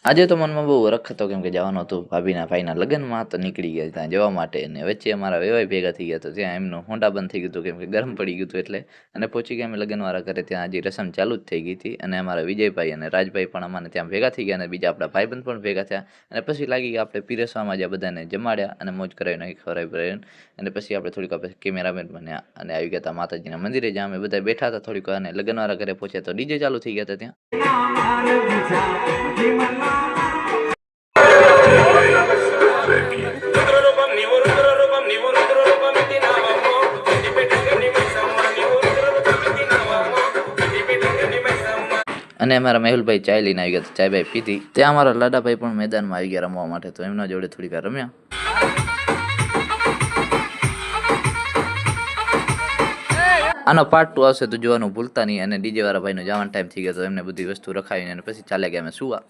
આજે તો મનમાં બહુ વરખ હતો કેમ કે જવાનું હતું ભાભીના ભાઈના લગ્નમાં તો નીકળી ગયા ત્યાં જવા માટે અને વચ્ચે અમારા વેવાઈ ભેગા થઈ ગયા તો ત્યાં એમનું હોન્ડા બંધ થઈ ગયું હતું કેમ કે ગરમ પડી ગયું હતું એટલે અને પહોંચી ગયા અમે લગ્નવાળા ઘરે ત્યાં હજી રસમ ચાલુ જ થઈ ગઈ હતી અને અમારા વિજયભાઈ અને રાજભાઈ પણ અમારે ત્યાં ભેગા થઈ ગયા અને બીજા આપણા ભાઈબંધ પણ ભેગા થયા અને પછી લાગી ગયા આપણે પીરસવામાં જ્યાં બધાને જમાડ્યા અને મોજ કરાવી નાખી ખવડાવી અને પછી આપણે થોડીક આપણે કેમેરામેન બન્યા અને આવી ગયા હતા માતાજીના મંદિરે જ્યાં અમે બધા બેઠા હતા થોડીક વાર અને લગ્નવાળા ઘરે પહોંચ્યા તો ડીજે ચાલુ થઈ ગયા હતા ત્યાં અને અમારા મેહુલભાઈ ચાય લઈને આવી ગયા ચાય બાય પીધી ત્યાં અમારા લાડાભાઈ પણ મેદાનમાં આવી ગયા રમવા માટે તો એમના જોડે થોડીક વાર રમ્યા આનો પાર્ટ 2 આવશે તો જોવાનું ભૂલતા નહીં અને ડીજે વાળા ભાઈનો જવાનો ટાઈમ થઈ ગયો તો એમને બધી વસ્તુ રખાવીને અને પછી ચાલે ગયા અમે સુવા